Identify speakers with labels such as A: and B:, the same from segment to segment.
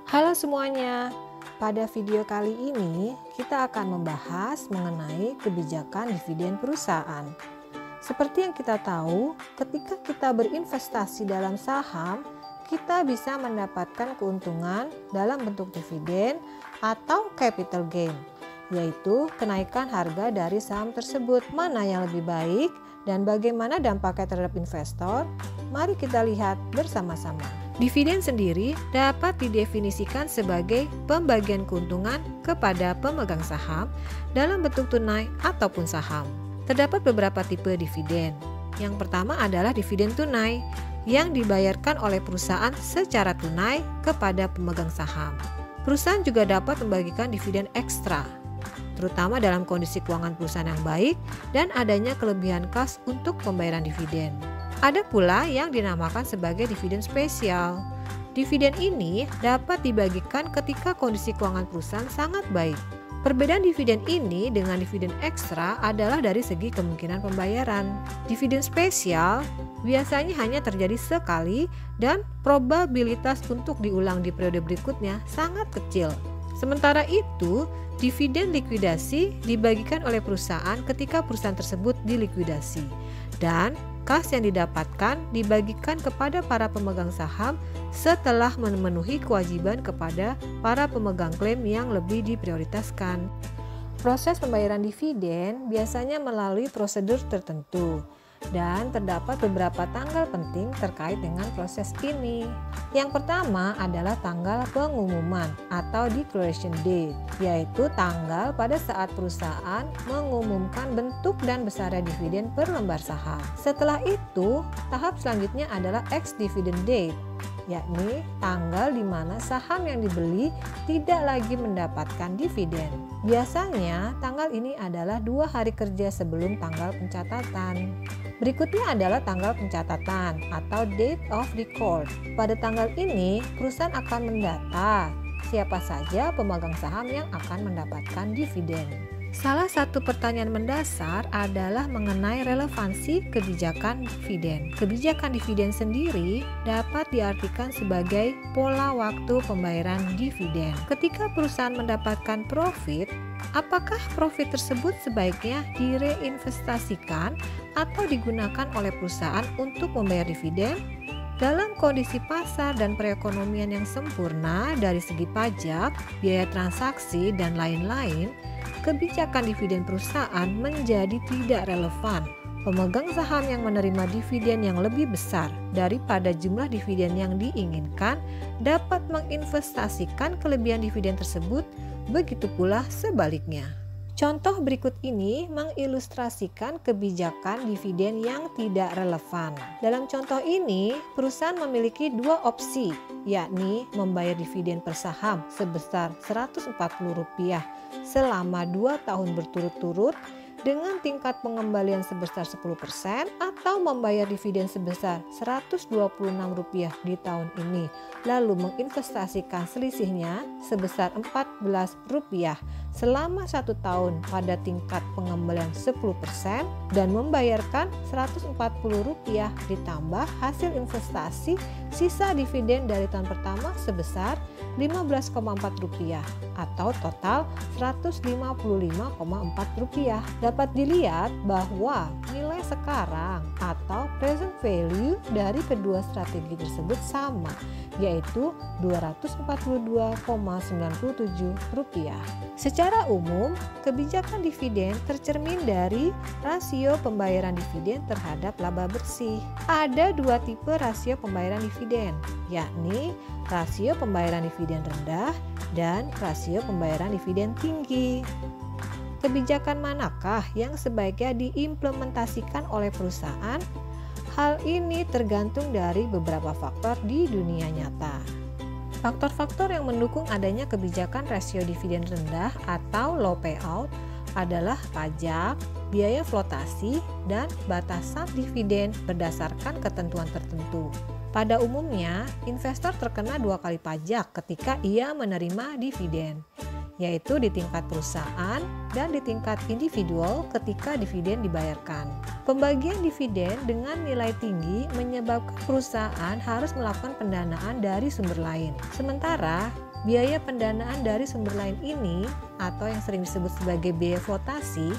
A: Halo semuanya, pada video kali ini kita akan membahas mengenai kebijakan dividen perusahaan. Seperti yang kita tahu, ketika kita berinvestasi dalam saham, kita bisa mendapatkan keuntungan dalam bentuk dividen atau capital gain, yaitu kenaikan harga dari saham tersebut. Mana yang lebih baik dan bagaimana dampaknya terhadap investor? Mari kita lihat bersama-sama. Dividen sendiri dapat didefinisikan sebagai pembagian keuntungan kepada pemegang saham dalam bentuk tunai ataupun saham. Terdapat beberapa tipe dividen. Yang pertama adalah dividen tunai yang dibayarkan oleh perusahaan secara tunai kepada pemegang saham. Perusahaan juga dapat membagikan dividen ekstra, terutama dalam kondisi keuangan perusahaan yang baik dan adanya kelebihan kas untuk pembayaran dividen. Ada pula yang dinamakan sebagai dividen spesial. Dividen ini dapat dibagikan ketika kondisi keuangan perusahaan sangat baik. Perbedaan dividen ini dengan dividen ekstra adalah dari segi kemungkinan pembayaran. Dividen spesial biasanya hanya terjadi sekali dan probabilitas untuk diulang di periode berikutnya sangat kecil. Sementara itu, dividen likuidasi dibagikan oleh perusahaan ketika perusahaan tersebut dilikuidasi, dan kas yang didapatkan dibagikan kepada para pemegang saham setelah memenuhi kewajiban kepada para pemegang klaim yang lebih diprioritaskan. Proses pembayaran dividen biasanya melalui prosedur tertentu, dan terdapat beberapa tanggal penting terkait dengan proses ini. Yang pertama adalah tanggal pengumuman atau declaration date, yaitu tanggal pada saat perusahaan mengumumkan bentuk dan besarnya dividen per lembar saham. Setelah itu, tahap selanjutnya adalah ex-dividend date, yakni tanggal di mana saham yang dibeli tidak lagi mendapatkan dividen. Biasanya tanggal ini adalah 2 hari kerja sebelum tanggal pencatatan. Berikutnya adalah tanggal pencatatan atau date of record. Pada tanggal ini, perusahaan akan mendata siapa saja pemegang saham yang akan mendapatkan dividen. Salah satu pertanyaan mendasar adalah mengenai relevansi kebijakan dividen. Kebijakan dividen sendiri dapat diartikan sebagai pola waktu pembayaran dividen. Ketika perusahaan mendapatkan profit, apakah profit tersebut sebaiknya direinvestasikan atau digunakan oleh perusahaan untuk membayar dividen? Dalam kondisi pasar dan perekonomian yang sempurna dari segi pajak, biaya transaksi, dan lain-lain, kebijakan dividen perusahaan menjadi tidak relevan. Pemegang saham yang menerima dividen yang lebih besar daripada jumlah dividen yang diinginkan dapat menginvestasikan kelebihan dividen tersebut, begitu pula sebaliknya. Contoh berikut ini mengilustrasikan kebijakan dividen yang tidak relevan. Dalam contoh ini, perusahaan memiliki 2 opsi, yakni membayar dividen per saham sebesar Rp140 selama 2 tahun berturut-turut dengan tingkat pengembalian sebesar 10% atau membayar dividen sebesar Rp126 di tahun ini lalu menginvestasikan selisihnya sebesar Rp14 selama 1 tahun pada tingkat pengembalian 10% dan membayarkan Rp140 ditambah hasil investasi sisa dividen dari tahun pertama sebesar Rp15,4 atau total Rp155,4. Dapat dilihat bahwa nilai sekarang atau present value dari kedua strategi tersebut sama, yaitu Rp242,97. Secara umum, kebijakan dividen tercermin dari rasio pembayaran dividen terhadap laba bersih. Ada 2 tipe rasio pembayaran dividen, yakni rasio pembayaran dividen rendah dan rasio pembayaran dividen tinggi. Kebijakan manakah yang sebaiknya diimplementasikan oleh perusahaan? Hal ini tergantung dari beberapa faktor di dunia nyata. Faktor-faktor yang mendukung adanya kebijakan rasio dividen rendah atau low payout adalah pajak, biaya flotasi, dan batasan dividen berdasarkan ketentuan tertentu. Pada umumnya, investor terkena 2 kali pajak ketika ia menerima dividen, yaitu di tingkat perusahaan dan di tingkat individual ketika dividen dibayarkan. Pembagian dividen dengan nilai tinggi menyebabkan perusahaan harus melakukan pendanaan dari sumber lain. Sementara biaya pendanaan dari sumber lain ini atau yang sering disebut sebagai biaya flotasi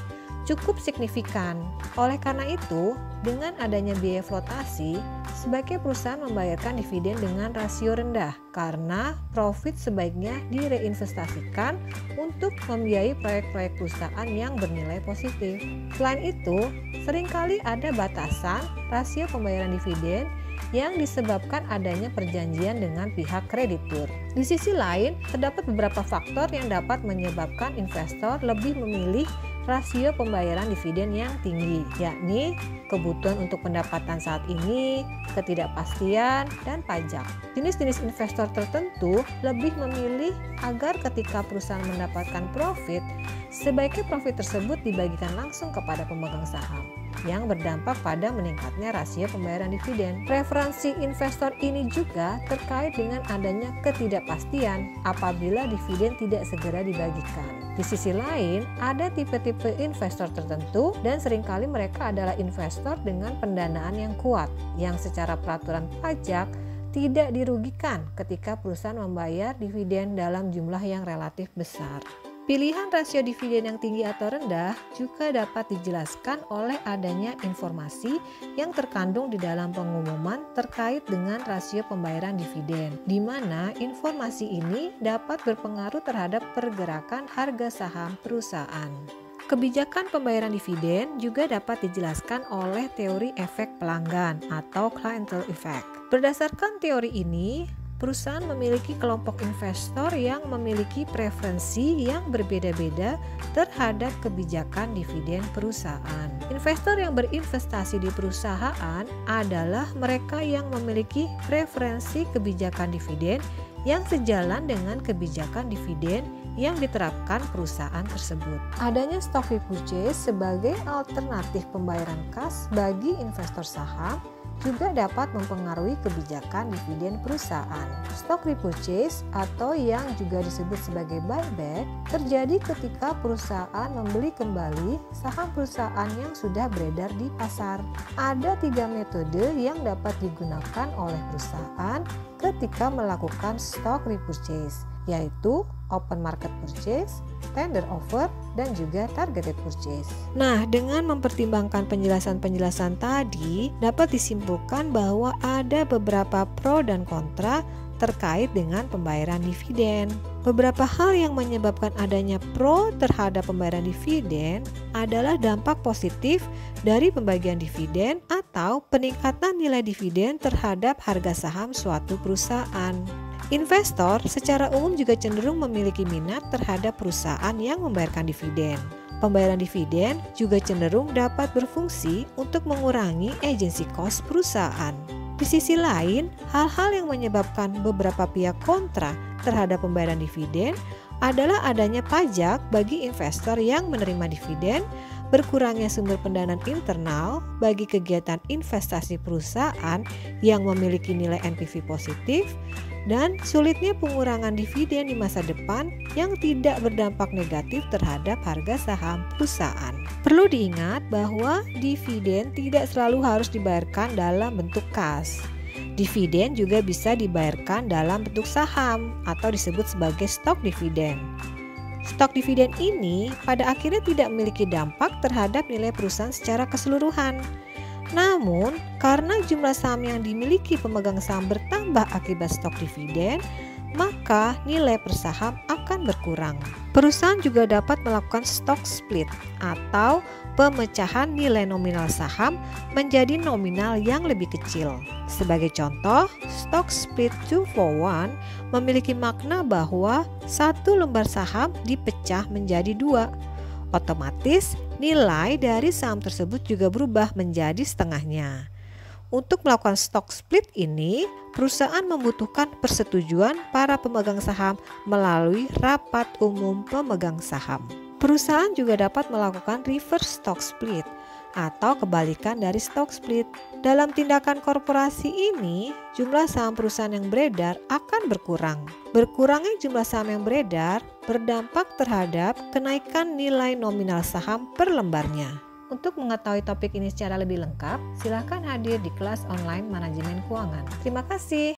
A: cukup signifikan. Oleh karena itu, dengan adanya biaya flotasi, sebaiknya perusahaan membayarkan dividen dengan rasio rendah karena profit sebaiknya direinvestasikan untuk membiayai proyek-proyek perusahaan yang bernilai positif. Selain itu, seringkali ada batasan rasio pembayaran dividen yang disebabkan adanya perjanjian dengan pihak kreditur. Di sisi lain, terdapat beberapa faktor yang dapat menyebabkan investor lebih memilih rasio pembayaran dividen yang tinggi, yakni kebutuhan untuk pendapatan saat ini, ketidakpastian, dan pajak. Jenis-jenis investor tertentu lebih memilih agar ketika perusahaan mendapatkan profit, sebaiknya profit tersebut dibagikan langsung kepada pemegang saham, yang berdampak pada meningkatnya rasio pembayaran dividen. Preferensi investor ini juga terkait dengan adanya ketidakpastian apabila dividen tidak segera dibagikan. Di sisi lain, ada tipe-tipe investor tertentu dan seringkali mereka adalah investor dengan pendanaan yang kuat, yang secara peraturan pajak tidak dirugikan ketika perusahaan membayar dividen dalam jumlah yang relatif besar. Pilihan rasio dividen yang tinggi atau rendah juga dapat dijelaskan oleh adanya informasi yang terkandung di dalam pengumuman terkait dengan rasio pembayaran dividen, di mana informasi ini dapat berpengaruh terhadap pergerakan harga saham perusahaan. Kebijakan pembayaran dividen juga dapat dijelaskan oleh teori efek pelanggan atau clientele effect. Berdasarkan teori ini, perusahaan memiliki kelompok investor yang memiliki preferensi yang berbeda-beda terhadap kebijakan dividen perusahaan. Investor yang berinvestasi di perusahaan adalah mereka yang memiliki preferensi kebijakan dividen yang sejalan dengan kebijakan dividen yang diterapkan perusahaan tersebut. Adanya stock repurchase sebagai alternatif pembayaran kas bagi investor saham juga dapat mempengaruhi kebijakan dividen perusahaan. Stock repurchase atau yang juga disebut sebagai buyback terjadi ketika perusahaan membeli kembali saham perusahaan yang sudah beredar di pasar. Ada 3 metode yang dapat digunakan oleh perusahaan ketika melakukan stock repurchase, yaitu open market purchase, tender offer, dan juga targeted purchase. Nah, dengan mempertimbangkan penjelasan-penjelasan tadi, dapat disimpulkan bahwa ada beberapa pro dan kontra terkait dengan pembayaran dividen. Beberapa hal yang menyebabkan adanya pro terhadap pembayaran dividen adalah dampak positif dari pembagian dividen atau peningkatan nilai dividen terhadap harga saham suatu perusahaan. Investor secara umum juga cenderung memiliki minat terhadap perusahaan yang membayarkan dividen. Pembayaran dividen juga cenderung dapat berfungsi untuk mengurangi agency cost perusahaan. Di sisi lain, hal-hal yang menyebabkan beberapa pihak kontra terhadap pembayaran dividen adalah adanya pajak bagi investor yang menerima dividen, berkurangnya sumber pendanaan internal bagi kegiatan investasi perusahaan yang memiliki nilai NPV positif, dan sulitnya pengurangan dividen di masa depan yang tidak berdampak negatif terhadap harga saham perusahaan. Perlu diingat bahwa dividen tidak selalu harus dibayarkan dalam bentuk kas. Dividen juga bisa dibayarkan dalam bentuk saham atau disebut sebagai stok dividen. Stok dividen ini pada akhirnya tidak memiliki dampak terhadap nilai perusahaan secara keseluruhan. Namun, karena jumlah saham yang dimiliki pemegang saham bertambah akibat stok dividen, maka nilai per saham akan berkurang. Perusahaan juga dapat melakukan stock split atau pemecahan nilai nominal saham menjadi nominal yang lebih kecil. Sebagai contoh, stock split 2-for-1 memiliki makna bahwa satu lembar saham dipecah menjadi 2. Otomatis nilai dari saham tersebut juga berubah menjadi setengahnya. Untuk melakukan stock split ini, perusahaan membutuhkan persetujuan para pemegang saham melalui rapat umum pemegang saham. Perusahaan juga dapat melakukan reverse stock split atau kebalikan dari stock split. Dalam tindakan korporasi ini, jumlah saham perusahaan yang beredar akan berkurang. Berkurangnya jumlah saham yang beredar berdampak terhadap kenaikan nilai nominal saham per lembarnya. Untuk mengetahui topik ini secara lebih lengkap, silakan hadir di kelas online manajemen keuangan. Terima kasih.